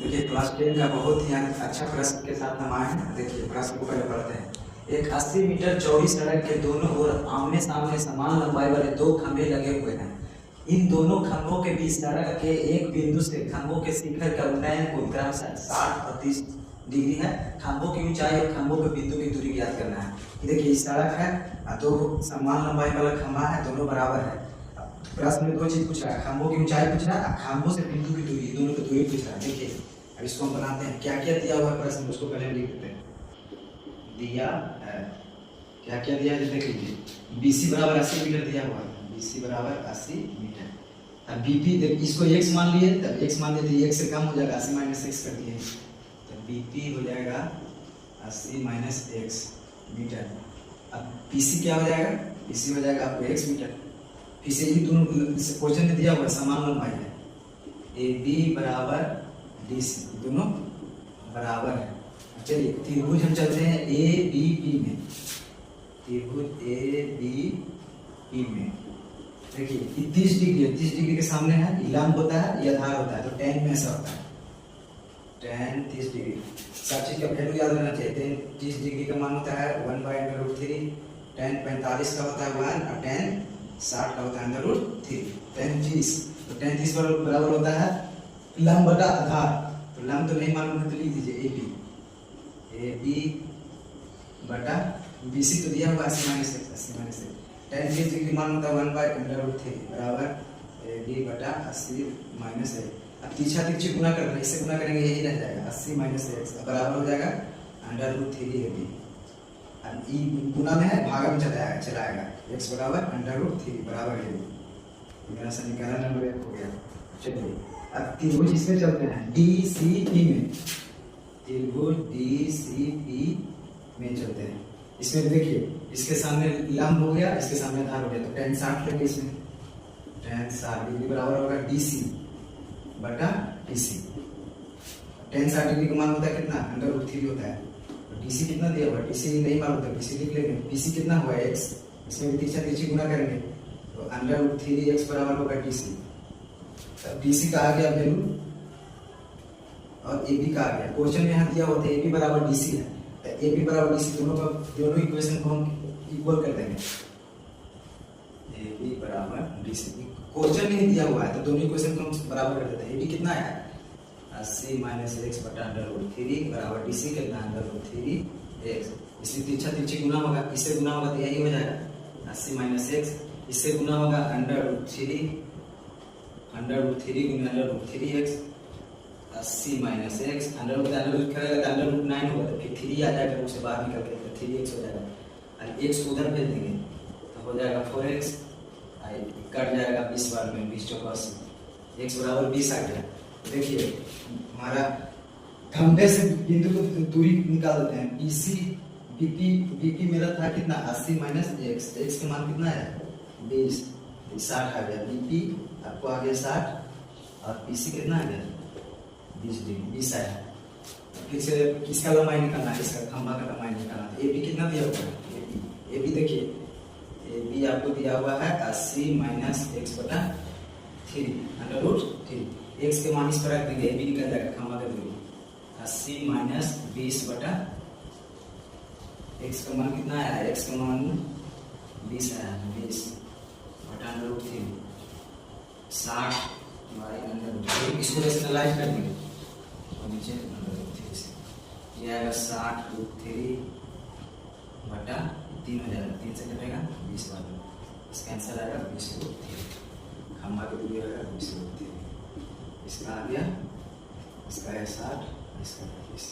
देखिए क्लास 10 का बहुत ही अच्छा प्रश्न के साथ हम आए हैं। देखिए प्रश्न को पहले पढ़ते हैं। एक 80 मीटर चौड़ी सड़क के दोनों ओर आमने सामने समान लंबाई वाले दो खंभे लगे हुए हैं। इन दोनों खंभों के बीच सड़क के एक बिंदु से खंभों के शिखर का उन्नयन कोण क्रमशः 60 और 30 डिग्री है। खंभों की ऊंचाई और खंभों के बिंदु की दूरी ज्ञात करना है। देखिए सड़क है, दो समान लंबाई वाला खंभा है, दोनों बराबर है। प्रश्न में दो चीज पूछ रहा है, खंभों की ऊंचाई पूछ रहा है, खंभों से बिंदु की दूरी, दोनों की दूरी पूछ रहा है। देखिए अब इसको हम बनाते हैं। क्या क्या दिया हुआ है प्रश्न में, उसको पहले हम लिख देते हैं। दिया है, क्या क्या दिया है देख लीजिए। BC बराबर 80 मीटर दिया हुआ है। BC बराबर 80 मीटर। अब BP देख, इसको x मान लिए, तब x मान लिए तो x से कम हो जाएगा, 80 माइनस x कर दिए, तो BP हो जाएगा 80 माइनस x मीटर। अब PC क्या हो जाएगा, PC हो जाएगा आपको x मीटर। फिर से ये दोनों क्वेश्चन में दिया हुआ है समान लंबाई है, AB बराबर DC, दोनों बराबर है। चलिए त्रिभुज हम चलते हैं ABP में। त्रिभुज ABP में देखिए 30 डिग्री है, 30 डिग्री के सामने है, लंब होता है या आधार होता है, तो tan में ऐसा होता है, tan 30 डिग्री। सब चीज का वैल्यू याद रहना चाहिए। 30 डिग्री का मान होता है 1/√3, tan 45 का होता है 1 और tan 60 का होता है √3। tan 30, तो tan 30 बराबर होता है लंब बटा आधार। तो लंब तो नहीं मालूम है तो लिख दीजिए AB बटा BC तो दिया हुआ 80 माइनस x। tan 30 डिग्री मान होता है 1/√3 बराबर AB बटा 80 माइनस x। अब तीछा तिरछी गुना करना है, इससे गुना करेंगे यही रह जाएगा 80 माइनस x बराबर हो जाएगा √3 AB। अब ई गुना में है, भागा में चलाएगा x बराबर √3 बराबर है। मेरा समीकरण नंबर 1 हो गया। चलिए अब त्रिभुज इसमें चलते हैं DCP में। त्रिभुज DCP में चलते हैं। इसमें देखिए इसके सामने लंब हो गया, इसके सामने आधार हो गया, तो tan 60 लेंगे इसमें। tan 60 डिग्री बराबर होगा DC बटा DC। tan 60 डिग्री का मान होता है कितना, √3 होता है। DC कितना दिया हुआ है, DC नहीं मालूम था, DC लिख लेंगे। PC कितना हुआ है x, इसमें तीछा तिरछी गुना करेंगे तो √3x बराबर होगा DC। तब DC का आ गया वैल्यू और AB का आ गया। क्वेश्चन में यहाँ दिया हुआ था AB बराबर DC है, तो AB बराबर DC दोनों इक्वेशन को हम इक्वल कर देंगे। AB बराबर DC क्वेश्चन में दिया हुआ है तो दोनों इक्वेशन को हम बराबर कर देते हैं। AB कितना है 80 माइनस x बटा √3 बराबर DC कितना √3x। इसलिए तीछा तिरछी गुना होगा, इससे गुना होगा तो यही हो जाएगा 80 माइनस x, इससे गुना होगा √3 गुना √3x 80 माइनस x, अंडर करेगा तो √9 होगा, तो फिर 3 आ जाएगा, उसे बाहर निकल के तो 3x हो जाएगा। और x को उधर भेज देंगे तो हो जाएगा 4x, कट जाएगा 20 बार में, 20 चौका 80, x बराबर 20 आ गया। देखिए हमारा खंभे से बिंदु को दूरी निकाल देते हैं। BP मेरा था कितना 80 माइनस x का मान कितना है 20, 60 आ गया। BP आपको आ गया 60 और PC कितना आ गया 20 डिग्री, 20 आया। फिर से किसका लंबाई निकालना है, इसका खंभा का लंबाई निकालना है। AB कितना दिया हुआ है, AB देखिए AB आपको दिया हुआ है 80 माइनस x बटा 3 √3। x के मान इस पर रख देंगे, AB निकल जाएगा खंभा का दूरी 80 माइनस 20 बटा x का मान कितना आया, x का मान 20 आया, 20 बटा √3 60 √3। इसको रेशनलाइज कर देंगे और नीचे √3 से ये आएगा 60√3 बटा 3 हो जाएगा, 3 से कटेगा 20 बार, इसका आंसर आएगा 20√3। खंभा की दूरी आएगा 20√3। इसका आ गया, इसका है 60, इसका 20।